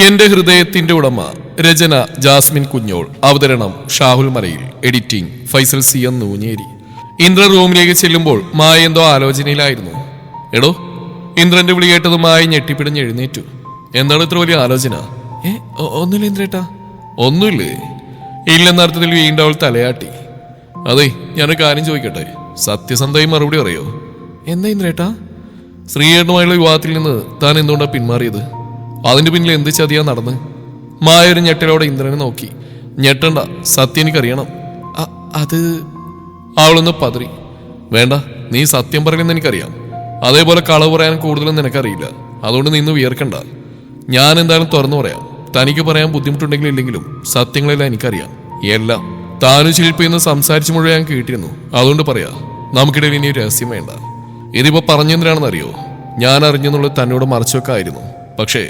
എന്റെ ഹൃദയത്തിന്റെ ഉടമ. രചന ജാസ്മിൻ കുഞ്ഞോൾ. അവതരണം Shahul Malayil. Editing Faisal C M Noonjeri. Indra റൂമിലേക്ക് ചെല്ലുമ്പോൾ മായ എന്തോ ആലോചനയിലായിരുന്നു. എടോ, ഇന്ദ്രന്റെ വിളി കേട്ടത് മായ ഞെട്ടിപ്പിടിഞ്ഞ് എഴുന്നേറ്റു. എന്താണ് ഇത്ര വലിയ ആലോചന? ഒന്നുമില്ല ഇന്ദ്രേട്ടാ. ഒന്നുമില്ലേ? ഇല്ലെന്നർത്ഥത്തിൽ വീണ്ടും അവൾ തലയാട്ടി. അതെ, ഞാനൊരു കാര്യം ചോദിക്കട്ടെ, സത്യസന്ധമായി മറുപടി അറിയോ? എന്താ ഇന്ദ്രേട്ടാ? ശ്രീയേട്ടനുമായുള്ള വിവാഹത്തിൽ നിന്ന് താൻ എന്തുകൊണ്ടാണ് പിന്മാറിയത്? അതിന്റെ പിന്നിൽ എന്ത് ചതിയാ നടന്ന്? മായ ഒരു ഞെട്ടലോടെ ഇന്ദ്രനെ നോക്കി. ഞെട്ടണ്ട, സത്യം എനിക്കറിയണം. അത് അവളൊന്ന് പതറി. വേണ്ട, നീ സത്യം പറയുമെന്ന് എനിക്കറിയാം. അതേപോലെ കളവ് പറയാൻ കൂടുതലൊന്നും നിനക്കറിയില്ല. അതുകൊണ്ട് നിന്ന് വിയർക്കണ്ട. ഞാൻ എന്തായാലും തുറന്നു പറയാം. തനിക്ക് പറയാൻ ബുദ്ധിമുട്ടുണ്ടെങ്കിലും ഇല്ലെങ്കിലും സത്യങ്ങളെല്ലാം എനിക്കറിയാം. എല്ലാം താനും ശില്പിന്ന് സംസാരിച്ചു മുഴുവൻ ഞാൻ കേട്ടിരുന്നു. അതുകൊണ്ട് പറയാ, നമുക്കിടയിൽ ഇനി രഹസ്യം വേണ്ട. ഇതിപ്പോ പറഞ്ഞെന്തിനാണെന്നറിയോ? ഞാൻ അറിഞ്ഞെന്നുള്ളത് തന്നോട് മറച്ചൊക്കെയായിരുന്നു. പക്ഷേ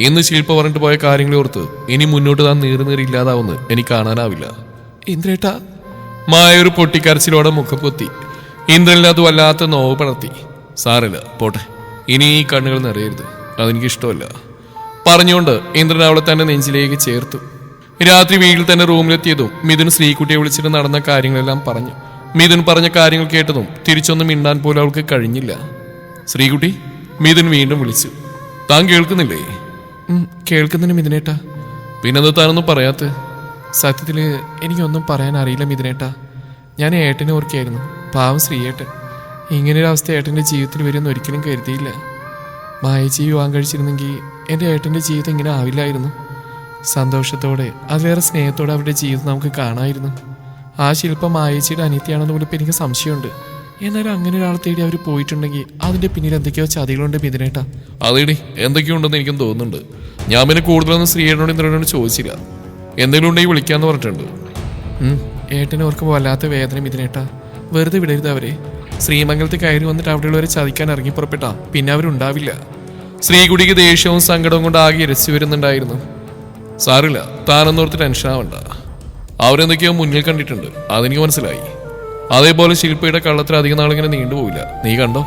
ഇന്ന് ശില്പ പറഞ്ഞിട്ട് പോയ കാര്യങ്ങളെ ഓർത്ത് ഇനി മുന്നോട്ട് താൻ നീറി ഇല്ലാതാവുമെന്ന് എനിക്ക് കാണാനാവില്ല. ഇന്ദ്രേട്ടാ. മായ ഒരു പൊട്ടിക്കരച്ചിലോടെ മുഖം പൊത്തി. ഇന്ദ്രനിൽ അത് വല്ലാത്ത നോവ് പടർത്തി. സാറില്ല, പോട്ടെ, ഇനി ഈ കണ്ണുകൾ നിറയരുത്, അതെനിക്കിഷ്ടമല്ല പറഞ്ഞുകൊണ്ട് ഇന്ദ്രൻ അവളെ തന്നെ നെഞ്ചിലേക്ക് ചേർത്തു. രാത്രി വീട്ടിൽ തന്നെ റൂമിലെത്തിയതും മിഥുൻ ശ്രീകുട്ടിയെ വിളിച്ചിട്ട് നടന്ന കാര്യങ്ങളെല്ലാം പറഞ്ഞു. മിഥുൻ പറഞ്ഞ കാര്യങ്ങൾ കേട്ടതും തിരിച്ചൊന്നും മിണ്ടാൻ പോലും അവൾക്ക് കഴിഞ്ഞില്ല. ശ്രീകുട്ടി, മിഥുൻ വീണ്ടും വിളിച്ചു. താൻ കേൾക്കുന്നില്ലേ? കേൾക്കുന്നുണ്ട് മിഥുനേട്ടാ. പിന്നെന്താ താനൊന്നും പറയാത്ത? സത്യത്തില് എനിക്കൊന്നും പറയാൻ അറിയില്ല മിഥുനേട്ടാ. ഞാൻ ഏട്ടനെ ഓർക്കായിരുന്നു. പാവം ശ്രീയേട്ടൻ. ഇങ്ങനൊരു അവസ്ഥ ഏട്ടൻ്റെ ജീവിതത്തിൽ വരുമെന്ന് ഒരിക്കലും കരുതിയില്ല. മായച്ചി വിവാഹം കഴിച്ചിരുന്നെങ്കിൽ എൻ്റെ ഏട്ടൻ്റെ ജീവിതം ഇങ്ങനെ ആവില്ലായിരുന്നു. സന്തോഷത്തോടെ അതിലേറെ സ്നേഹത്തോടെ അവരുടെ ജീവിതം നമുക്ക് കാണാമായിരുന്നു. ആ ശില്പം മായച്ചിയുടെ അനിത്യമാണെന്ന് പോലും ഇപ്പം എനിക്ക് സംശയമുണ്ട്. എന്നാലും അങ്ങനെ ഒരാളെ തേടി അവർ പോയിട്ടുണ്ടെങ്കിൽ അതിൻ്റെ പിന്നിൽ എന്തൊക്കെയോ ചതികളുണ്ട് മിഥുനേട്ടാ. അതേടി, എന്തൊക്കെയോ ഉണ്ടെന്ന് എനിക്കും തോന്നുന്നുണ്ട്. ഞാൻ പിന്നെ കൂടുതലൊന്നും ശ്രീയേട്ടനോട് ഇന്ദ്രനോട് ചോദിച്ചില്ല. എന്തെങ്കിലും ഉണ്ടെങ്കിൽ വിളിക്കാന്ന് പറഞ്ഞിട്ടുണ്ട്. ഏട്ടനെ ഓർക്കുമ്പോൾ വല്ലാത്ത വേദന മിഥുനേട്ടാ. വെറുതെ വിടരുത് അവരെ. ശ്രീമംഗലത്തിൽ കയറി വന്നിട്ട് അവിടെയുള്ളവരെ ചതിക്കാൻ ഇറങ്ങി പുറപ്പെട്ടാ പിന്നെ അവരുണ്ടാവില്ല. ശ്രീകുടിക്ക് ദേഷ്യവും സങ്കടവും കൊണ്ട് ആകെ ഇരച്ചു വരുന്നുണ്ടായിരുന്നു. സാറില്ല, താനെന്നോർത്ത് ടെൻഷൻ ആവണ്ട. അവരെന്തൊക്കെയോ മുന്നിൽ കണ്ടിട്ടുണ്ട്, അതെനിക്ക് മനസ്സിലായി. അതേപോലെ ശില്പയുടെ കള്ളത്തിൽ അധികം നാളിങ്ങനെ നീണ്ടുപോയില്ല. നീ കണ്ടോ?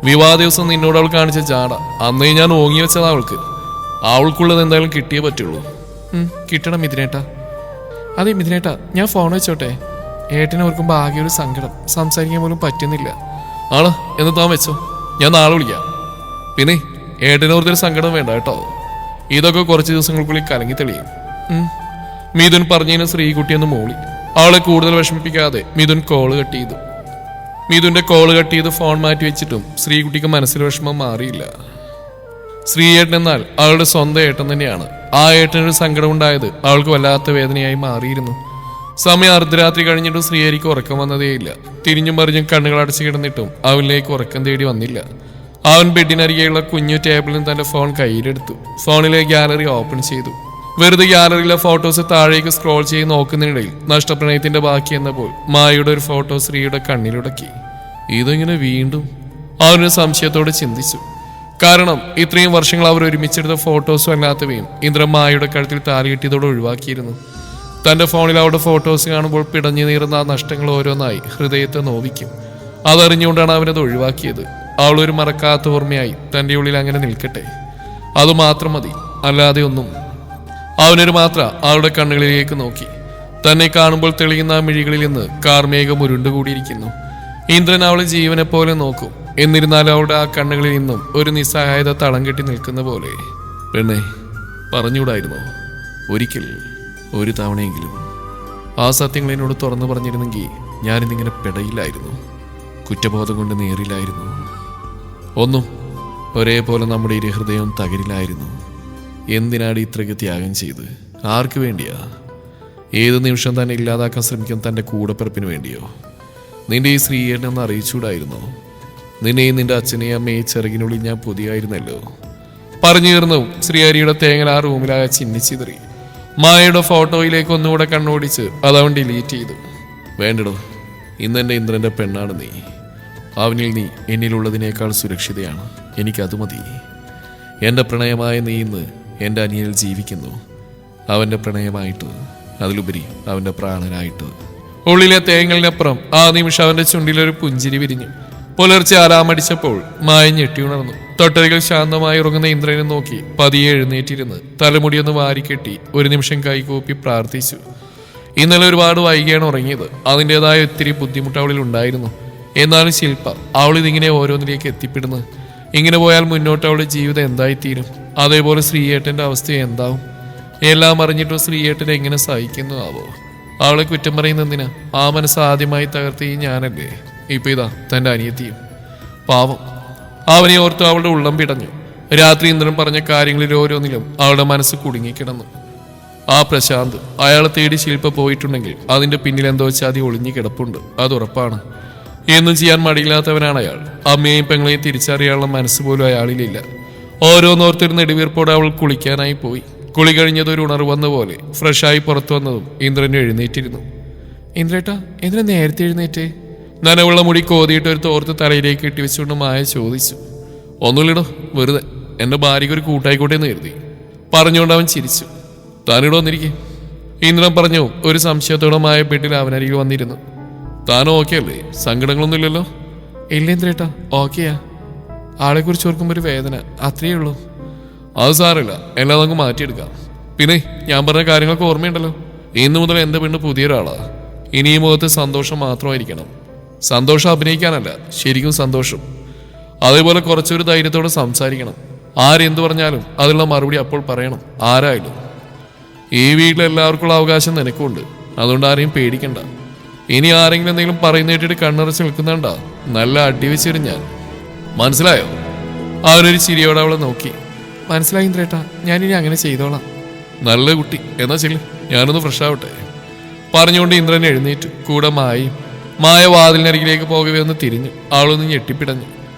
വിവാഹ ദിവസം നിന്നോട് അവൾ കാണിച്ച ജാട അന്നേ ഞാൻ ഓങ്ങി വെച്ചതാ അവൾക്ക്. അവൾക്കുള്ളത് എന്തായാലും കിട്ടിയേ പറ്റുള്ളൂ. കിട്ടണം മിഥുനേട്ടാ. അതെ മിഥുനേട്ടാ, ഞാൻ ഫോൺ വെച്ചോട്ടെ? ഏട്ടനെ ഓർക്കുമ്പോൾ ആകെ ഒരു സങ്കടം, സംസാരിക്കാൻ പോലും പറ്റുന്നില്ല. ആണോ? എന്ന് താൻ വെച്ചോ, ഞാൻ നാളെ വിളിക്കാം. പിന്നെ ഏട്ടനെ ഓർത്തൊരു സങ്കടം വേണ്ട കേട്ടോ. ഇതൊക്കെ കുറച്ച് ദിവസങ്ങൾക്കുള്ളിൽ കലങ്ങി തെളിയും. മിഥുൻ പറഞ്ഞതിന് ശ്രീകുട്ടിയെന്ന് മൂളി. അവളെ കൂടുതൽ വിഷമിപ്പിക്കാതെ മിഥുൻ കോള് കട്ട് ചെയ്തു. മിഥുന്റെ കോള് കട്ട് ചെയ്ത് ഫോൺ മാറ്റി വെച്ചിട്ടും ശ്രീകുട്ടിക്ക് മനസ്സിൽ വിഷമം മാറിയില്ല. ശ്രീയേട്ടൻ എന്നാൽ അവളുടെ സ്വന്തം ഏട്ടൻ തന്നെയാണ്. ആ ഏട്ടനൊരു സങ്കടം ഉണ്ടായത് അവൾക്ക് വല്ലാത്ത വേദനയായി മാറിയിരുന്നു. സമയം അർദ്ധരാത്രി കഴിഞ്ഞിട്ടും ശ്രീഹരിക്ക് ഉറക്കം വന്നതേയില്ല. തിരിഞ്ഞും മറിഞ്ഞും കണ്ണുകൾ അടച്ചു കിടന്നിട്ടും അവനിലേക്ക് ഉറക്കം തേടി വന്നില്ല. അവൻ ബെഡിനരികെയുള്ള കുഞ്ഞു ടേബിളിൽ തന്റെ ഫോൺ കയ്യിലെടുത്തു. ഫോണിലെ ഗാലറി ഓപ്പൺ ചെയ്തു. വെറുതെ ഗാലറിയിലെ ഫോട്ടോസ് താഴേക്ക് സ്ക്രോൾ ചെയ്ത് നോക്കുന്നതിനിടയിൽ നഷ്ടപ്രണയത്തിന്റെ ബാക്കി എന്നപ്പോൾ മായയുടെ ഒരു ഫോട്ടോ ശ്രീയുടെ കണ്ണിലുടക്കി. ഇതെങ്ങനെ വീണ്ടും? അവനൊരു സംശയത്തോടെ ചിന്തിച്ചു. കാരണം ഇത്രയും വർഷങ്ങൾ അവർ ഒരുമിച്ചെടുത്ത ഫോട്ടോസും അല്ലാത്തവയും ഇന്ദ്രൻ മായയുടെ കഴുത്തിൽ താലി കെട്ടിയതോടെ ഒഴിവാക്കിയിരുന്നു. തന്റെ ഫോണിൽ അവരുടെ ഫോട്ടോസ് കാണുമ്പോൾ പിടഞ്ഞു നീറുന്ന ആ നഷ്ടങ്ങൾ ഓരോന്നായി ഹൃദയത്തെ നോവിക്കും. അതറിഞ്ഞുകൊണ്ടാണ് അവനത് ഒഴിവാക്കിയത്. അവളൊരു മറക്കാത്ത ഓർമ്മയായി തന്റെ ഉള്ളിൽ അങ്ങനെ നിൽക്കട്ടെ, അതുമാത്രം മതി, അല്ലാതെ ഒന്നും. അവനൊരു മാത്ര അവളുടെ കണ്ണുകളിലേക്ക് നോക്കി. തന്നെ കാണുമ്പോൾ തെളിയുന്ന ആ മിഴികളിൽ നിന്ന് കാർമേഘം ഉരുണ്ടുകൂടിയിരിക്കുന്നു. ഇന്ദ്രൻ അവളെ ജീവനെ പോലെ നോക്കും. എന്നിരുന്നാലും അവളുടെ ആ കണ്ണുകളിൽ നിന്നും ഒരു നിസ്സഹായത തളം കെട്ടി നിൽക്കുന്ന പോലെ. പെണ്ണെ, പറഞ്ഞുകൂടായിരുന്നോ ഒരിക്കൽ, ഒരു തവണയെങ്കിലും ആ സത്യങ്ങൾ എന്നോട് തുറന്നു പറഞ്ഞിരുന്നെങ്കിൽ ഞാനിന്നിങ്ങനെ പെടയില്ലായിരുന്നു, കുറ്റബോധം കൊണ്ട് നേറില്ലായിരുന്നു, ഒന്നും ഒരേപോലെ നമ്മുടെ ഇരു ഹൃദയവും തകരില്ലായിരുന്നു. എന്തിനാണ് ഇത്രയ്ക്ക് ത്യാഗം ചെയ്ത്? ആർക്ക് വേണ്ടിയാ? ഏത് നിമിഷം തന്നെ ഇല്ലാതാക്കാൻ ശ്രമിക്കുന്ന തൻ്റെ കൂടപ്പിറപ്പിന് വേണ്ടിയോ? നിന്റെ ഈ ശ്രീയേട്ടനെ ഒന്ന് അറിയിച്ചൂടായിരുന്നോ? നിന്നെയും നിന്റെ അച്ഛനെയും അമ്മയെ ചെറുകിനുള്ളിൽ ഞാൻ പുതിയായിരുന്നല്ലോ. പറഞ്ഞു തീർന്നു ശ്രീഹരിയുടെ തേങ്ങൽ ആ റൂമിലാകെ ചിന്നിച്ചിതറി. മായയുടെ ഫോട്ടോയിലേക്ക് ഒന്നുകൂടെ കണ്ണോടിച്ച് അതവൻ ഡിലീറ്റ് ചെയ്തു. വേണ്ടടോ, ഇന്നെൻ്റെ ഇന്ദ്രൻ്റെ പെണ്ണാണ് നീ. അവനിൽ നീ എന്നിലുള്ളതിനേക്കാൾ സുരക്ഷിതയാണ്. എനിക്കത് മതി. എൻ്റെ പ്രണയമായ നീ ഇന്ന് എൻ്റെ അനിയനിൽ ജീവിക്കുന്നു. അവൻ്റെ പ്രണയമായിട്ട്, അതിലുപരി അവൻ്റെ പ്രാണനായിട്ട്. ഉള്ളിലെ തേങ്ങലിനപ്പുറം ആ നിമിഷം അവൻ്റെ ചുണ്ടിലൊരു പുഞ്ചിരി വിരിഞ്ഞു. പുലർച്ചെ ആരാമടിച്ചപ്പോൾ മായ ഞെട്ടിയുണർന്നു. തൊട്ടരികൾ ശാന്തമായി ഉറങ്ങുന്ന ഇന്ദ്രനെ നോക്കി പതിയെ എഴുന്നേറ്റിരുന്ന് തലമുടിയൊന്ന് വാരിക്കെട്ടി ഒരു നിമിഷം കൈകൂപ്പി പ്രാർത്ഥിച്ചു. ഇന്നലെ ഒരുപാട് വൈകിയാണ് ഉറങ്ങിയത്. അതിൻ്റെതായ ഒത്തിരി ബുദ്ധിമുട്ട് അവളിൽ ഉണ്ടായിരുന്നു. എന്നാലും ശില്പ അവളിതിങ്ങനെ ഓരോന്നിലേക്ക് എത്തിപ്പെടുന്നു. ഇങ്ങനെ പോയാൽ മുന്നോട്ട് അവളുടെ ജീവിതം എന്തായിത്തീരും? അതേപോലെ ശ്രീയേട്ടൻ്റെ അവസ്ഥ എന്താവും? എല്ലാം അറിഞ്ഞിട്ടും ശ്രീയേട്ടൻ എങ്ങനെ സഹിക്കുന്നു ആവോ? അവളെ കുറ്റം പറയുന്നതിന് ആ മനസ്സ് ആദ്യമായി തകർത്തി ഞാനല്ലേ. ഇപ്പൊ ഇതാ തൻ്റെ അനിയത്തിയും. പാവം, അവനെ ഓർത്ത് അവളുടെ ഉള്ളം പിടഞ്ഞു. രാത്രി ഇന്ദ്രൻ പറഞ്ഞ കാര്യങ്ങളിൽ ഓരോന്നിലും അവളുടെ മനസ്സ് കുടുങ്ങിക്കിടന്നു. ആ പ്രശാന്ത് അയാളെ തേടി ശില്പ പോയിട്ടുണ്ടെങ്കിൽ അതിന്റെ പിന്നിൽ എന്തോ ചതി ഒളിഞ്ഞു കിടപ്പുണ്ട്, അത് ഉറപ്പാണ്. എന്നും ചെയ്യാൻ മടിയില്ലാത്തവനാണ് അയാൾ. അമ്മയെയും പെങ്ങളെയും തിരിച്ചറിയാനുള്ള മനസ്സ് പോലും അയാളിലില്ല. ഓരോന്നോർത്തൊരു നെടുവീർപ്പോടെ അവൾ കുളിക്കാനായി പോയി. കുളി കഴിഞ്ഞതൊരു ഉണർവ് വന്ന പോലെ ഫ്രഷായി പുറത്തു വന്നതും ഇന്ദ്രന് എഴുന്നേറ്റിരുന്നു. ഇന്ദ്രേട്ടാ, എന്തിനാ നേരത്തെ എഴുന്നേറ്റേ? നനവുള്ള മുടി കോതിയിട്ട് ഒരു തോർത്ത് തലയിലേക്ക് കെട്ടിവെച്ചുകൊണ്ട് മായ ചോദിച്ചു. ഒന്നുമില്ലടോ, വെറുതെ എന്റെ ഭാര്യയ്ക്ക് ഒരു കൂട്ടായിക്കോട്ടെ എന്ന് കരുതി പറഞ്ഞുകൊണ്ട് അവൻ ചിരിച്ചു. താനിവിടെ വന്നിരിക്കെ, ഇന്ദ്രൻ പറഞ്ഞു. ഒരു സംശയത്തോടെ മായ ബെഡിൽ അവനരികിൽ വന്നിരുന്നു. താൻ ഓക്കെ അല്ലേ? സങ്കടങ്ങളൊന്നും ഇല്ലല്ലോ? ഇല്ല ഇന്ദ്രേട്ടാ, ഓക്കെയാ. ആളെക്കുറിച്ച് ഓർക്കുമ്പോൾ ഒരു വേദന, അത്രയേ ഉള്ളൂ. അത് സാരമില്ല, എല്ലാം നമുക്ക് മാറ്റിയെടുക്കാം. പിന്നെ ഞാൻ പറഞ്ഞ കാര്യങ്ങളൊക്കെ ഓർമ്മയുണ്ടല്ലോ. ഇന്നു മുതൽ എന്റെ പെണ്ണ് പുതിയൊരാളാ. ഇനി ഈ മുഖത്ത് സന്തോഷം മാത്രമായിരിക്കണം. സന്തോഷം അഭിനയിക്കാനല്ല, ശരിക്കും സന്തോഷം. അതേപോലെ കുറച്ചൊരു ധൈര്യത്തോടെ സംസാരിക്കണം. ആരെന്തു പറഞ്ഞാലും അതിനുള്ള മറുപടി അപ്പോൾ പറയണം, ആരായാലും. ഈ വീട്ടിലെല്ലാവർക്കുള്ള അവകാശം നിനക്കുണ്ട്. അതുകൊണ്ട് ആരെയും പേടിക്കണ്ട. ഇനി ആരെങ്കിലും എന്തെങ്കിലും പറയുന്ന കേട്ടിട്ട് കണ്ണറച്ച് നിൽക്കുന്നുണ്ടാ നല്ല അടി വെച്ചിരും ഞാൻ. മനസ്സിലായോ? അവനൊരു ചിരിയോടെ അവളെ നോക്കി. മനസ്സിലായി ഇന്ദ്രേട്ടാ, ഞാനിനി അങ്ങനെ ചെയ്തോളാം. നല്ല കുട്ടി, എന്നാ ചെല്ലു, ഞാനൊന്ന് ഫ്രഷ് ആവട്ടെ പറഞ്ഞുകൊണ്ട് ഇന്ദ്രൻ എഴുന്നേറ്റു. കൂടെ മായ വാതിലിനരികിലേക്ക് പോകവേ ഒന്ന് തിരിഞ്ഞു. അവളൊന്ന് ഞെട്ടിപ്പിടഞ്ഞു.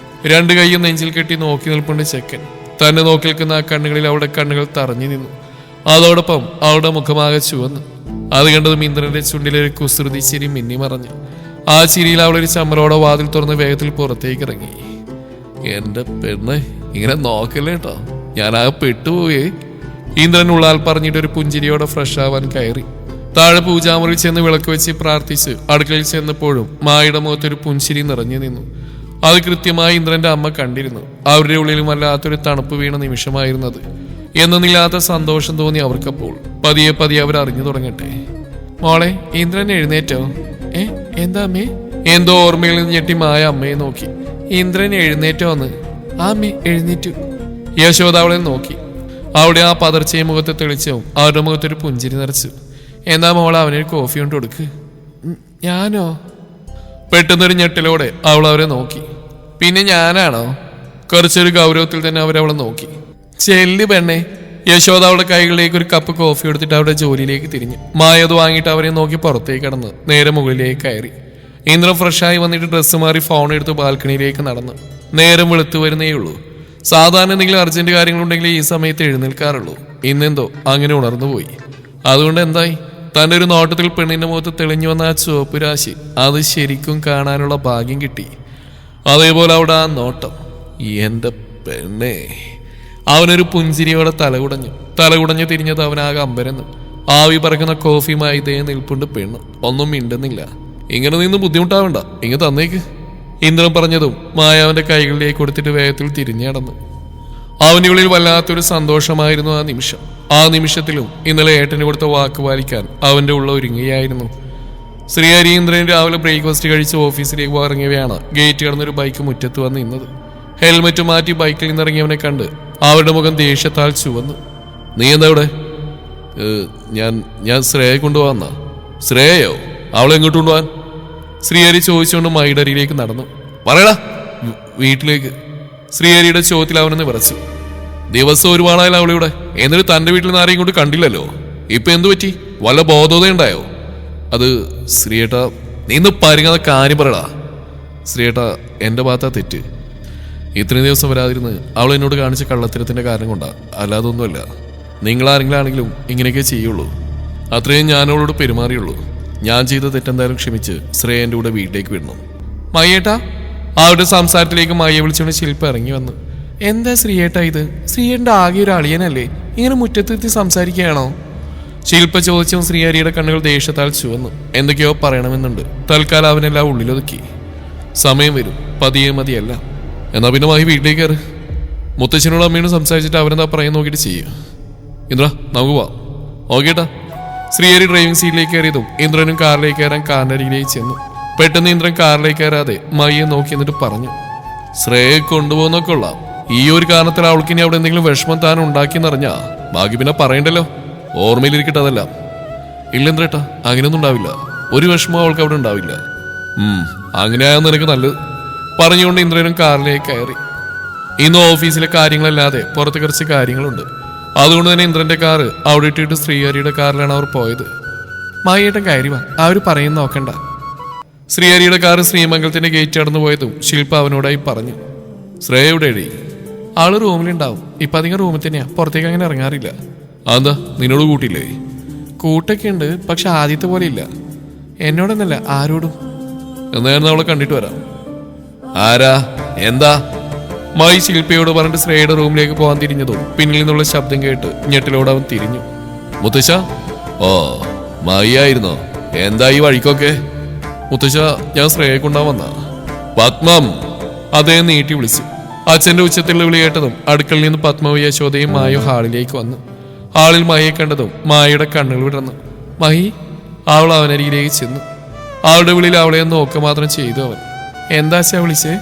രണ്ട് കൈയും നെഞ്ചിൽ കെട്ടി നോക്കി നിൽപ്പുണ്ട് ചെക്കൻ. തന്നെ നോക്കി നിൽക്കുന്ന ആ കണ്ണുകളിൽ അവളുടെ കണ്ണുകൾ തറഞ്ഞു നിന്നു. അതോടൊപ്പം അവളുടെ മുഖമാകെ ചുവന്നു. അത് കണ്ടതും ഇന്ദ്രന്റെ ചുണ്ടിലൊരു കുസൃതി ചിരി മിന്നി മറഞ്ഞു. ആ ചിരിയിൽ അവളൊരു ചമ്മലോടെ വാതിൽ തുറന്ന് വേഗത്തിൽ പുറത്തേക്ക് ഇറങ്ങി. എന്റെ പെണ്ണ് ഇങ്ങനെ നോക്കല്ലേ കേട്ടോ, ഞാനാകെ പെട്ടുപോയേ. ഇന്ദ്രൻ ഉള്ളാൽ പറഞ്ഞിട്ട് ഒരു പുഞ്ചിരിയോടെ ഫ്രഷ് ആവാൻ കയറി. താഴെ പൂജാമുറിയിൽ ചെന്ന് വിളക്ക് വെച്ച് പ്രാർത്ഥിച്ച് അടുക്കളയിൽ ചെന്നപ്പോഴും മായയുടെ മുഖത്തൊരു പുഞ്ചിരി നിറഞ്ഞു നിന്നു. അത് കൃത്യമായി ഇന്ദ്രന്റെ അമ്മ കണ്ടിരുന്നു. അവരുടെ ഉള്ളിലും വല്ലാത്തൊരു തണുപ്പ് വീണ നിമിഷമായിരുന്നത്. എന്നൊന്നില്ലാത്ത സന്തോഷം തോന്നി അവർക്കപ്പോൾ. പതിയെ പതിയെ അവർ അറിഞ്ഞു തുടങ്ങട്ടെ. മോളെ, ഇന്ദ്രൻ എഴുന്നേറ്റോ? എന്താ അമ്മേ? എന്തോ ഓർമ്മയിൽ നിന്ന് ഞെട്ടി മായ അമ്മയെ നോക്കി. ഇന്ദ്രൻ എഴുന്നേറ്റോ എന്ന്? ആ അമ്മേ, എഴുന്നേറ്റു. യശോദ അവളെ നോക്കി. അവിടെ ആ പതർച്ചയെ മുഖത്തെ തെളിച്ചവും അവരുടെ മുഖത്തൊരു പുഞ്ചിരി നിറച്ചു. എന്താ മോളെ, അവനൊരു കോഫി കൊണ്ട് കൊടുക്ക്. ഞാനോ? പെട്ടെന്നൊരു ഞെട്ടലോടെ അവൾ അവരെ നോക്കി. പിന്നെ ഞാനാണോ? കുറച്ചൊരു ഗൗരവത്തിൽ തന്നെ അവരവളെ നോക്കി. ചെല്ലു പെണ്ണെ. യശോദ അവളുടെ കൈകളിലേക്ക് ഒരു കപ്പ് കോഫി എടുത്തിട്ട് അവരുടെ ജോലിയിലേക്ക് തിരിഞ്ഞു. മായ അത് വാങ്ങിയിട്ട് അവരെ നോക്കി പുറത്തേക്ക് കടന്ന് നേരെ മുകളിലേക്ക് കയറി. ഇന്ദ്രൻ ഫ്രഷായി വന്നിട്ട് ഡ്രസ്സ് മാറി ഫോൺ എടുത്ത് ബാൽക്കണിയിലേക്ക് നടന്നു. നേരം വെളുത്തു വരുന്നേ ഉള്ളൂ. സാധാരണ എന്തെങ്കിലും അർജന്റ് കാര്യങ്ങളുണ്ടെങ്കിൽ ഈ സമയത്ത് എഴുന്നേൽക്കാറുള്ളൂ. ഇന്നെന്തോ അങ്ങനെ ഉണർന്നുപോയി. അതുകൊണ്ട് എന്തായി? തൻ്റെ ഒരു നോട്ടത്തിൽ പെണ്ണിന്റെ മുഖത്ത് തെളിഞ്ഞു വന്ന ആ ചുവപ്പ് രാശി അത് ശരിക്കും കാണാനുള്ള ഭാഗ്യം കിട്ടി. അതേപോലെ അവിടെ ആ നോട്ടം, എന്റെ പെണ്ണേ. അവനൊരു പുഞ്ചിരിയോടെ തലകുടഞ്ഞു തിരിഞ്ഞത് അവനാകെ അമ്പരന്നു. ആവി പറക്കുന്ന കോഫിയുമായി ഇതേ നിൽപ്പുണ്ട് പെണ്ണ്. ഒന്നും മിണ്ടുന്നില്ല. ഇങ്ങനെ നിന്ന് ബുദ്ധിമുട്ടാവണ്ട, ഇങ്ങ് തന്നേക്ക്. ഇന്ദ്രൻ പറഞ്ഞതും മായ അവന്റെ കൈകളിലേക്ക് കൊടുത്തിട്ട് വേഗത്തിൽ തിരിഞ്ഞു നടന്നു. അവന്റെ ഉള്ളിൽ വല്ലാത്തൊരു സന്തോഷമായിരുന്നു ആ നിമിഷം. ആ നിമിഷത്തിലും ഇന്നലെ ഏട്ടന് കൊടുത്ത വാക്ക് പാലിക്കാൻ അവന്റെ ഉള്ള ഒരുങ്ങിയായിരുന്നു. ശ്രീഹരി ഇന്ദ്രൻ രാവിലെ ബ്രേക്ക്ഫാസ്റ്റ് കഴിച്ച് ഓഫീസിലേക്ക് ഇറങ്ങിയവയാണ് ഗേറ്റ് കടന്നൊരു ബൈക്ക് മുറ്റത്ത് വന്ന് നിന്നത്. ഹെൽമെറ്റ് മാറ്റി ബൈക്കിൽ നിന്നിറങ്ങിയവനെ കണ്ട് അവരുടെ മുഖം ദേഷ്യത്താൽ ചുവന്നു. നീ എന്താ ഇവിടെ? ഞാൻ ശ്രേയെ കൊണ്ടുപോവാന്ന. ശ്രേയയോ? അവളെ എങ്ങോട്ട് കൊണ്ടുപോവാൻ? ശ്രീഹരി ചോദിച്ചുകൊണ്ട് മൈഡറിയിലേക്ക് നടന്നു. പറയടാ. വീട്ടിലേക്ക്. ശ്രീഹരിയുടെ ചോദ്യത്തിൽ അവനൊന്ന് വിറച്ചു. ദിവസം ഒരുപാടായാലും അവളിവിടെ, എന്നിട്ട് തന്റെ വീട്ടിൽ നിന്ന് ആരെയും കൊണ്ട് കണ്ടില്ലല്ലോ. ഇപ്പൊ എന്തു പറ്റി? വല്ല ബോധോദയുണ്ടായോ? അത് ശ്രീയേട്ടാ, നീ ഇന്ന് പരിങ്ങാതെ കാര്യം പറയടാ. ശ്രീയേട്ടാ, എന്റെ ഭാഗത്താ തെറ്റ്. ഇത്രയും ദിവസം വരാതിരുന്ന് അവൾ എന്നോട് കാണിച്ച കള്ളത്തരത്തിന്റെ കാരണം കൊണ്ടാ, അല്ലാതൊന്നുമല്ല. നിങ്ങളാരെങ്കിലും ആണെങ്കിലും ഇങ്ങനെയൊക്കെ ചെയ്യുള്ളൂ. അത്രയും ഞാൻ അവളോട് പെരുമാറിയുള്ളൂ. ഞാൻ ചെയ്ത തെറ്റെന്തായാലും ക്ഷമിച്ച് ശ്രേയന്റെ കൂടെ വീട്ടിലേക്ക് വിടണം. മയ്യേട്ടാ. അവരുടെ സംസാരത്തിലേക്ക് മയ്യെ വിളിച്ചുകൊണ്ട് ശില്പ ഇറങ്ങി വന്നു. എന്താ ശ്രീയേട്ടാ ഇത്? ശ്രീയേട്ടൻ്റെ ആകെ ഒരു അളിയനല്ലേ, ഇങ്ങനെ മുറ്റത്തെത്തി സംസാരിക്കുകയാണോ? ശില്പ ചോദിച്ചും ശ്രീഹരിയുടെ കണ്ണുകൾ ദേഷ്യത്താൽ ചുവന്നു. എന്തൊക്കെയോ പറയണമെന്നുണ്ട്. തൽക്കാലം അവനെല്ലാം ഉള്ളിലൊതുക്കി. സമയം വരും, പതിയെ മതിയല്ല. എന്നാ പിന്നെ മഹി വീട്ടിലേക്ക് കയറ്. മുത്തശ്ശനോട് അമ്മയോട് സംസാരിച്ചിട്ട് അവരെന്താ പറയാൻ നോക്കിയിട്ട് ചെയ്യുക. ഇന്ദ്ര നമുക്ക് പോവാം. ഓക്കേട്ടാ. ശ്രീഹരി ഡ്രൈവിംഗ് സീറ്റിലേക്ക് കയറിയതും ഇന്ദ്രനും കാറിലേക്ക് കയറാൻ കാറിനരികിലേക്ക് ചെന്നു. പെട്ടെന്ന് ഇന്ദ്രൻ കാറിലേക്ക് കയറാതെ മഹിയെ നോക്കി എന്നിട്ട് പറഞ്ഞു, ശ്രേയെ കൊണ്ടുപോകുന്നൊക്കെ കൊള്ളാം. ഈ ഒരു കാരണത്തിൽ അവൾക്ക് ഇനി അവിടെ എന്തെങ്കിലും വിഷമം താൻ ഉണ്ടാക്കിയെന്നറിഞ്ഞാ ബാക്കി പിന്നെ പറയണ്ടല്ലോ. ഓർമ്മയിലിരിക്കട്ടെ അതെല്ലാം. ഇല്ലെന്ത്രേട്ടാ, അങ്ങനെയൊന്നും ഉണ്ടാവില്ല. ഒരു വിഷമവും അവൾക്ക് അവിടെ ഉണ്ടാവില്ല. അങ്ങനെയായാൽ നിനക്ക് നല്ലത്. പറഞ്ഞുകൊണ്ട് ഇന്ദ്രനും കാറിലേക്ക് കയറി. ഇന്ന് ഓഫീസിലെ കാര്യങ്ങളല്ലാതെ പുറത്ത് കുറച്ച് കാര്യങ്ങളുണ്ട്. അതുകൊണ്ട് തന്നെ ഇന്ദ്രന്റെ കാറ് അവിടെ ഇട്ടിട്ട് ശ്രീഹരിയുടെ കാറിലാണ് അവർ പോയത്. മായേട്ടൻ കയറി വാ, അവർ പറയുന്ന നോക്കണ്ട. ശ്രീഹരിയുടെ കാറ് ശ്രീമംഗലത്തിന്റെ ഗേറ്റ് കടന്നു പോയതും ശില്പ അവനോടായി പറഞ്ഞു, ശ്രേയയുടെ എഴി. ആള് റൂമിലുണ്ടാവും. ഇപ്പൊ അധികം റൂമിൽ തന്നെയാ, പുറത്തേക്ക് അങ്ങനെ ഇറങ്ങാറില്ല. അതെന്താ, നിന്നോട് കൂട്ടില്ലേ? കൂട്ടൊക്കെ ഉണ്ട്, പക്ഷെ ആദ്യത്തെ പോലെ ഇല്ല. എന്നോടൊന്നല്ല, ആരോടും. എന്നായിരുന്നു അവളെ കണ്ടിട്ട് വരാം. ആരാ, എന്താ? മായി ശില്പയോട് പറഞ്ഞിട്ട് ശ്രേയയുടെ റൂമിലേക്ക് പോകാൻ തിരിഞ്ഞതും പിന്നിൽ നിന്നുള്ള ശബ്ദം കേട്ട് ഞെട്ടിലോട് അവൻ തിരിഞ്ഞു. മുത്തശ്ശ. ഓ, മായി ആയിരുന്നോ? എന്താ ഈ വഴിക്കൊക്കെ? മുത്തശ്ശ, ഞാൻ ശ്രേയെ കൊണ്ടാ വന്ന. പത്മം. അദ്ദേഹം നീട്ടി വിളിച്ചു. അച്ഛന്റെ ഉച്ചത്തിലുള്ള വിളി കേട്ടതും അടുക്കളയിൽ നിന്ന് പത്മവും യശോദയും മായോ ഹാളിലേക്ക് വന്നു. ഹാളിൽ മായയെ കണ്ടതും മായയുടെ കണ്ണുകൾ വിടർന്നു. മഹി. അവൾ അവനരികിലേക്ക് ചെന്നു. അവളുടെ വിളിയിൽ അവളെ നോക്കുക മാത്രം ചെയ്തു അവൻ. എന്താച്ചാ വിളിച്ചേ?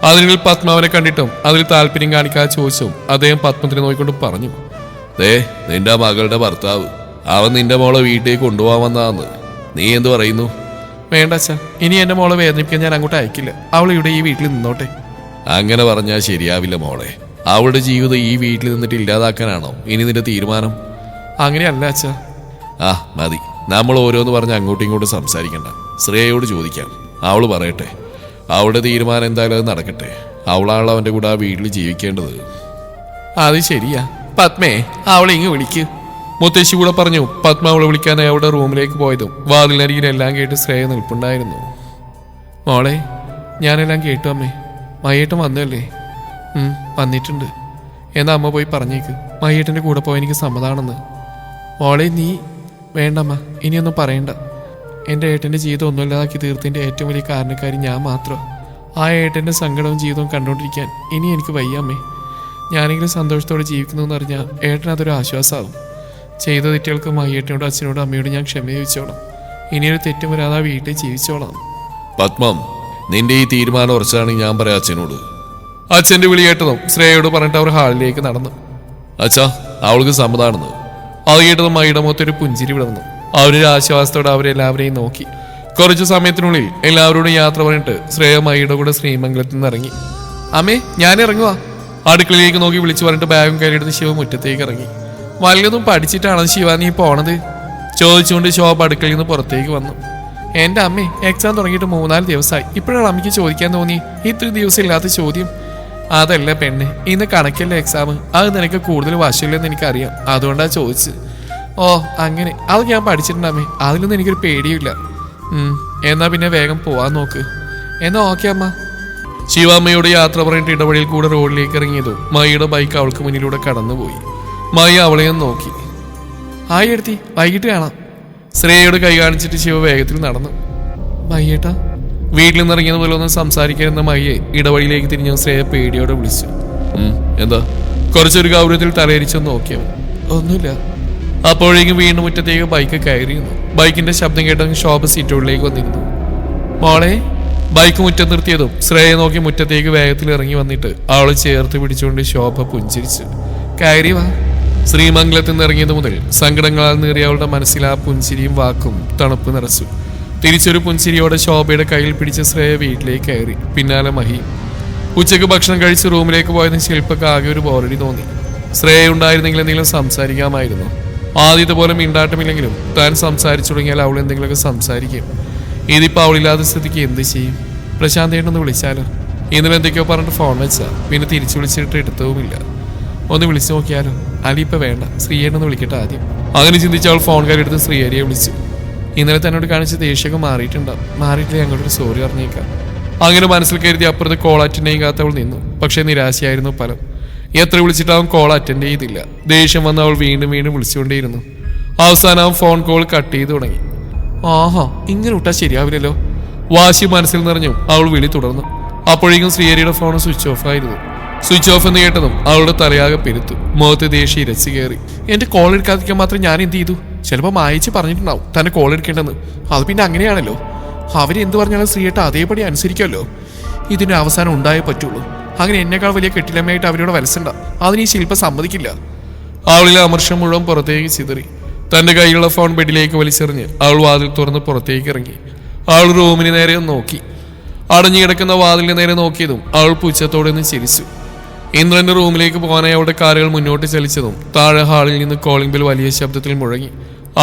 അതിനിൽ പത്മ അവനെ കണ്ടിട്ടും അതിൽ താല്പര്യം കാണിക്കാതെ ചോദിച്ചും അദ്ദേഹം പത്മത്തിനെ നോക്കിക്കൊണ്ട് പറഞ്ഞു, ദേ, നിന്റെ മകളുടെ ഭർത്താവ്, അവൻ നിന്റെ മോളെ വീട്ടിലേക്ക് കൊണ്ടുപോകാൻ വന്നതാന്ന്. നീ എന്ത് പറയുന്നു? വേണ്ടച്ചാ, ഇനി എന്റെ മോളെ വേദനിപ്പിക്കാൻ ഞാൻ അങ്ങോട്ട് അയക്കില്ല. അവൾ ഇവിടെ ഈ വീട്ടിൽ നിന്നോട്ടെ. അങ്ങനെ പറഞ്ഞാൽ ശരിയാവില്ല മോളെ. അവളുടെ ജീവിതം ഈ വീട്ടിൽ നിന്നിട്ട് ഇല്ലാതാക്കാനാണോ ഇനി നിന്റെ തീരുമാനം? അങ്ങനെയല്ല അച്ഛാ. ആ മതി, നമ്മൾ ഓരോന്ന് പറഞ്ഞ് അങ്ങോട്ടും ഇങ്ങോട്ടും സംസാരിക്കണ്ട. ശ്രേയയോട് ചോദിക്കാം, അവള് പറയട്ടെ. അവളുടെ തീരുമാനം എന്തായാലും അത് നടക്കട്ടെ. അവളാണല്ലോ അവന്റെ കൂടെ ആ വീട്ടിൽ ജീവിക്കേണ്ടത്. അത് ശരിയാ. പത്മേ, അവളെ ഇങ്ങ് വിളിക്ക്. മുത്തശ്ശി കൂടെ പറഞ്ഞു. പത്മ അവളെ വിളിക്കാനായി അവളുടെ റൂമിലേക്ക് പോയതും വാതിലിനരികിൽ എല്ലാം കേട്ട് ശ്രേയ നിൽപ്പുണ്ടായിരുന്നു. മോളെ, ഞാനെല്ലാം കേട്ടു അമ്മേ. മയ്യേട്ടൻ വന്നല്ലേ? വന്നിട്ടുണ്ട്. എന്നാ അമ്മ പോയി പറഞ്ഞേക്ക്, മയ്യേട്ടൻ്റെ കൂടെ പോയി എനിക്ക് സമ്മതാണെന്ന്. മോളെ നീ. വേണ്ടമ്മ, ഇനിയൊന്നും പറയണ്ട. എൻ്റെ ഏട്ടൻ്റെ ജീവിതം ഒന്നുമില്ലാതാക്കി തീർത്തിൻ്റെ ഏറ്റവും വലിയ കാരണക്കാരി ഞാൻ മാത്രം. ആ ഏട്ടൻ്റെ സങ്കടവും ജീവിതവും കണ്ടുകൊണ്ടിരിക്കാൻ ഇനി എനിക്ക് വയ്യാമ്മേ. ഞാനെങ്കിലും സന്തോഷത്തോടെ ജീവിക്കുന്നു എന്നറിഞ്ഞാൽ ഏട്ടൻ അതൊരു ആശ്വാസമാവും. ചെയ്ത തെറ്റുകൾക്ക് മയ്യേട്ടനോടും അച്ഛനോടും അമ്മയോടും ഞാൻ ക്ഷമ ചോദിച്ചോളാം. ഇനിയൊരു തെറ്റും വരാതെ ആ വീട്ടിൽ ജീവിച്ചോളാം. പത്മം, നിന്റെ ഈ തീരുമാനം ഉറച്ചാണെങ്കിൽ ഞാൻ പറയാം അച്ഛനോട്. അച്ഛൻ്റെ വിളി കേട്ടതും ശ്രേയയോട് പറഞ്ഞിട്ട് അവർ ഹാളിലേക്ക് നടന്നു. അച്ഛാ, അവൾക്ക് സമ്മതാണെന്ന്. അത് കേട്ടതും മയുടെ മുഖത്തൊരു പുഞ്ചിരി വിടർന്നു. അവരൊരു ആശ്വാസത്തോടെ അവരെല്ലാവരെയും നോക്കി. കുറച്ചു സമയത്തിനുള്ളിൽ എല്ലാവരോടും യാത്ര പറഞ്ഞിട്ട് ശ്രേയ മയുടെ കൂടെ ശ്രീമംഗലത്തിൽ നിന്ന് ഇറങ്ങി. അമ്മേ, ഞാൻ ഇറങ്ങുവാ. അടുക്കളയിലേക്ക് നോക്കി വിളിച്ചു പറഞ്ഞിട്ട് ബാഗും കയ്യിലെടുത്ത് ശിവ മുറ്റത്തേക്ക് ഇറങ്ങി. വല്ലതും പഠിച്ചിട്ടാണോ ശിവ നീ പോണത്? ചോദിച്ചുകൊണ്ട് ശോഭ അടുക്കളയിൽ നിന്ന് പുറത്തേക്ക് വന്നു. എൻ്റെ അമ്മേ, എക്സാം തുടങ്ങിയിട്ട് 3-4 ദിവസമായി. ഇപ്പോഴാണ് അമ്മയ്ക്ക് ചോദിക്കാൻ തോന്നി ഇത്രയും ദിവസം ഇല്ലാത്ത ചോദ്യം. അതല്ല പെണ്ണ്, ഇന്ന് കണക്കല്ലേ എക്സാം. അത് നിനക്ക് കൂടുതൽ വശമില്ലെന്ന് എനിക്കറിയാം, അതുകൊണ്ടാണ് ചോദിച്ചത്. ഓ അങ്ങനെ. അത് ഞാൻ പഠിച്ചിട്ടുണ്ടമ്മേ, അതിലൊന്നും എനിക്കൊരു പേടിയില്ല. എന്നാ പിന്നെ വേഗം പോവാൻ നോക്ക്. എന്നാ ഓക്കെ അമ്മ. ശിവാമ്മയോട് യാത്ര പറഞ്ഞിട്ട് ഇടവഴിയിൽ കൂടെ റോഡിലേക്ക് ഇറങ്ങിയതോ മയുടെ ബൈക്ക് അവൾക്ക് മുന്നിലൂടെ കടന്നുപോയി. മായ അവളെയും നോക്കി. ഹായ് എടുത്തി, വൈകിട്ട് കാണാം. ശ്രേയയോട് കൈ കാണിച്ചിട്ട് ശിവ വേഗത്തിൽ നടന്നു. മയ്യേട്ടാ. വീട്ടിൽ നിന്ന് ഇറങ്ങിയത് പോലെ ഒന്നും സംസാരിക്കാനെന്ന മയ്യെ ഇടവഴിയിലേക്ക് തിരിഞ്ഞ ശ്രേയ പേടിയോടെ വിളിച്ചു. എന്താ? കുറച്ചൊരു ഗൗരവത്തിൽ തലയിരിച്ചൊന്ന് നോക്കിയവൻ. ഒന്നുമില്ല. അപ്പോഴേക്കും വീണ്ടും മുറ്റത്തേക്ക് ബൈക്ക് കയറിയിരുന്നു. ബൈക്കിന്റെ ശബ്ദം കേട്ട ശോഭ സീറ്റുകളിലേക്ക് വന്നിരുന്നു. മോളെ. ബൈക്ക് മുറ്റം നിർത്തിയതും ശ്രേയ നോക്കി മുറ്റത്തേക്ക് വേഗത്തിൽ ഇറങ്ങി വന്നിട്ട് അവളെ ചേർത്ത് പിടിച്ചുകൊണ്ട് ശോഭ പുഞ്ചിരിച്ചു. കയറി വാ. ശ്രീമംഗലത്തിൽ നിന്ന് ഇറങ്ങിയത് മുതൽ സങ്കടങ്ങളാൽ നേറിയ അവളുടെ മനസ്സിൽ ആ പുഞ്ചിരിയും വാക്കും തണുപ്പ് നിറച്ചു. തിരിച്ചൊരു പുഞ്ചിരിയോടെ ശോഭയുടെ കയ്യിൽ പിടിച്ച ശ്രേയ വീട്ടിലേക്ക് കയറി. പിന്നാലെ മഹി. ഉച്ചയ്ക്ക് ഭക്ഷണം കഴിച്ച് റൂമിലേക്ക് പോയതിന് ശില്പക്ക് ആകെ ഒരു ബോറടി തോന്നി. ശ്രേയ ഉണ്ടായിരുന്നെങ്കിൽ എന്തെങ്കിലും സംസാരിക്കാമായിരുന്നു. ആദ്യത്തെ പോലെ മിണ്ടാട്ടമില്ലെങ്കിലും താൻ സംസാരിച്ചു തുടങ്ങിയാൽ അവൾ എന്തെങ്കിലുമൊക്കെ സംസാരിക്കും. ഇതിപ്പോൾ അവളില്ലാത്ത സ്ഥിതിക്ക് എന്ത് ചെയ്യും? പ്രശാന്തേട്ടൊന്ന് വിളിച്ചാലോ? ഇന്നലെ എന്തൊക്കെയോ പറഞ്ഞിട്ട് ഫോൺ വെച്ചാ, പിന്നെ തിരിച്ചു വിളിച്ചിട്ട് എടുത്തതുമില്ല. ഒന്ന് വിളിച്ചു നോക്കിയാലോ? അല്ല ഇപ്പം വേണ്ട, ശ്രീയേട്ടൊന്ന് വിളിക്കട്ടെ ആദ്യം. അങ്ങനെ ചിന്തിച്ച് അവൾ ഫോൺ കാരെടുത്ത് ശ്രീഹരിയെ വിളിച്ചു. ഇന്നലെ തന്നോട് കാണിച്ച ദേഷ്യമൊക്കെ മാറിയിട്ടുണ്ടാവും. മാറിയിട്ടില്ല, ഞങ്ങളൊരു സോറി അറിഞ്ഞേക്കാം. അങ്ങനെ മനസ്സിൽ കരുതി അപ്പുറത്ത് കോൾ അറ്റൻഡ് ചെയ്യാത്ത അവൾ നിന്നു. പക്ഷേ നിരാശയായിരുന്നു ഫലം. എത്ര വിളിച്ചിട്ട് അവൻ കോൾ അറ്റൻഡ് ചെയ്തില്ല. ദേഷ്യം വന്ന് അവൾ വീണ്ടും വീണ്ടും വിളിച്ചുകൊണ്ടേയിരുന്നു. അവസാനം അവൻ ഫോൺ കോൾ കട്ട് ചെയ്ത് തുടങ്ങി. ആഹാ, ഇങ്ങനെ വിട്ടാൽ ശരിയാവില്ലല്ലോ. വാശി മനസ്സിൽ നിറഞ്ഞു അവൾ വിളി തുടർന്നു. അപ്പോഴേക്കും ശ്രീഹരിയുടെ ഫോൺ സ്വിച്ച് ഓഫ് ആയിരുന്നു. സ്വിച്ച് ഓഫ് എന്ന് കേട്ടതും അവളുടെ തലയാകെ പെരുത്തു. മുഖത്ത് ദേഷ്യം ഇരച്ചു കയറി. എന്റെ കോൾ എടുക്കാതിരിക്കാൻ മാത്രം ഞാൻ എന്ത് ചെയ്തു? ചിലപ്പോൾ മായച്ച് പറഞ്ഞിട്ടുണ്ടാവും തന്നെ കോൾ എടുക്കേണ്ടെന്ന്. അത് പിന്നെ അങ്ങനെയാണല്ലോ. അവരെന്ത് പറഞ്ഞാലും ശ്രീയേട്ട അതേപടി അനുസരിക്കുമല്ലോ. ഇതിന് അവസാനം ഉണ്ടായേ പറ്റുള്ളൂ. അങ്ങനെ എന്നെക്കാൾ വലിയ കെട്ടിലമ്മയായിട്ട് അവരോട് വലസണ്ട. അതിന് ഈ ശില്പ സമ്മതിക്കില്ല. അവളിലെ അമർഷം മുഴുവൻ പുറത്തേക്ക് ചിതറി. തന്റെ കയ്യിലുള്ള ഫോൺ ബെഡിലേക്ക് വലിച്ചെറിഞ്ഞ് അവൾ വാതിൽ തുറന്ന് പുറത്തേക്ക് ഇറങ്ങി. അവൾ റൂമിന് നേരെ നോക്കി. അടഞ്ഞു കിടക്കുന്ന വാതിലിന് നേരെ നോക്കിയതും അവൾ പുച്ഛത്തോടെ നിന്ന് ചിരിച്ചു. ഇന്ദ്രന്റെ റൂമിലേക്ക് പോകാനായി അവളുടെ കാലുകൾ മുന്നോട്ട് ചലിച്ചതും താഴെ ഹാളിൽ നിന്ന് കോളിംഗ് ബെൽ വലിയ ശബ്ദത്തിൽ മുഴങ്ങി.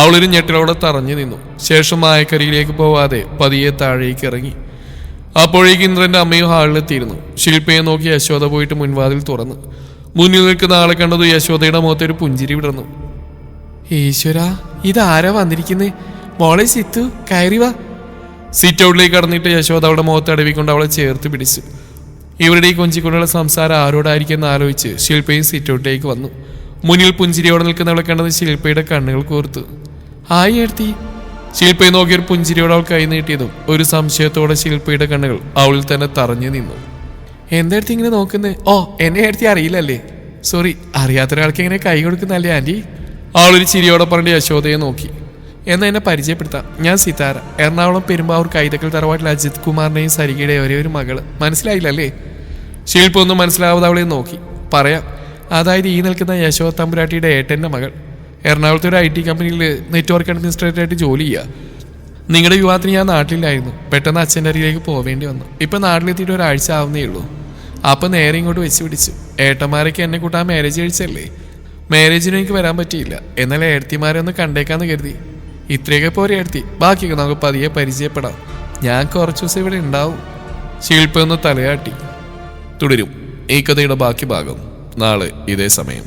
അവളൊരു ഞെട്ടലോടെ തറഞ്ഞു നിന്നു. ശേഷം മായക്കരിയിലേക്ക് പോവാതെ പതിയെ താഴേക്ക് ഇറങ്ങി. അപ്പോഴേക്ക് ഇന്ദ്രന്റെ അമ്മയും ഹാളിലെത്തിയിരുന്നു. ശില്പയെ നോക്കി യശോദ പോയിട്ട് മുൻവാതിൽ തുറന്നു. മുന്നിൽ നിൽക്കുന്ന ആളെ കണ്ടത് യശോദയുടെ മുഖത്തൊരു പുഞ്ചിരി വിടർന്നു. ഈശ്വര, ഇതാരാ വന്നിരിക്കുന്നേ? മോളെ സിത്തു, കയറി വാ. സിറ്റ് ഔട്ടിലേക്ക് കടന്നിട്ട് യശോദ അവളുടെ മുഖത്ത് അടവിക്കൊണ്ട് അവളെ ചേർത്ത് പിടിച്ചു. ഇവരുടെ ഈ കൊഞ്ചിക്കൊണ്ടുള്ള സംസാരം ആരോടായിരിക്കും എന്ന് ആലോചിച്ച് ശില്പയും സിറ്റ് ഔട്ടിലേക്ക് വന്നു. മുന്നിൽ പുഞ്ചിരിയോടെ നിൽക്കുന്നവളെ കണ്ടത് ശില്പയുടെ കണ്ണുകൾ കോർത്തു. ഹായ് എടുത്തി. ശില്പയെ നോക്കിയൊരു പുഞ്ചിരിയോടെ അവൾ കൈ നീട്ടിയതും ഒരു സംശയത്തോടെ ശില്പയുടെ കണ്ണുകൾ അവളിൽ തന്നെ തറഞ്ഞു നിന്നു. എന്തെടുത്ത് ഇങ്ങനെ നോക്കുന്നേ? ഓ, എന്നെ എടുത്തി അറിയില്ലല്ലേ? സോറി, അറിയാത്തൊരാൾക്ക് എങ്ങനെ കൈ കൊടുക്കുന്നല്ലേ ആൻറ്റി? അവളൊരു ചിരിയോടെ പറഞ്ഞ് യശോദയെ നോക്കി. എന്നാൽ എന്നെ പരിചയപ്പെടുത്താം. ഞാൻ സിതാര. എറണാകുളം പെരുമ്പാവൂർ കൈതക്കൽ തറവാട്ടിൽ അജിത് കുമാറിന്റെയും സരികയുടെയും ഒരേ ഒരു മകള്. മനസ്സിലായില്ലല്ലേ? ശില്പ ഒന്നും മനസ്സിലാവാതെ അവളെ നോക്കി. പറയാം. അതായത് ഈ നിൽക്കുന്ന യശോദ തമ്പുരാട്ടിയുടെ ഏട്ടൻ്റെ മകൾ. എറണാകുളത്തെ ഒരു IT കമ്പനിയിൽ നെറ്റ്വർക്ക് അഡ്മിനിസ്ട്രേറ്ററായിട്ട് ജോലി ചെയ്യുക. നിങ്ങളുടെ വിവാഹത്തിന് ഞാൻ നാട്ടിലായിരുന്നു. പെട്ടെന്ന് അച്ഛൻ്റെ അരികിലേക്ക് പോവേണ്ടി വന്നു. ഇപ്പം നാട്ടിലെത്തിയിട്ട് ഒരാഴ്ച ആവുന്നേ ഉള്ളൂ. അപ്പം നേരെ ഇങ്ങോട്ട് വെച്ച് പിടിച്ചു. ഏട്ടന്മാരൊക്കെ എന്നെ കൂട്ടാൻ മാരേജ് കഴിച്ചല്ലേ. മാരേജിന് എനിക്ക് വരാൻ പറ്റിയില്ല. എന്നാൽ ഏടത്തിമാരെ ഒന്ന് കണ്ടേക്കാന്ന് കരുതി. ഇത്രയൊക്കെ പോരെ ഏടത്തി, ബാക്കിയൊക്കെ നമുക്ക് പതിയെ പരിചയപ്പെടാം. ഞാൻ കുറച്ച് ദിവസം ഇവിടെ ഉണ്ടാവും. ശില്പ ഒന്ന് തലയാട്ടി. തുടരും ഈ കഥയുടെ ബാക്കി ഭാഗം നാളെ ഇതേ സമയം.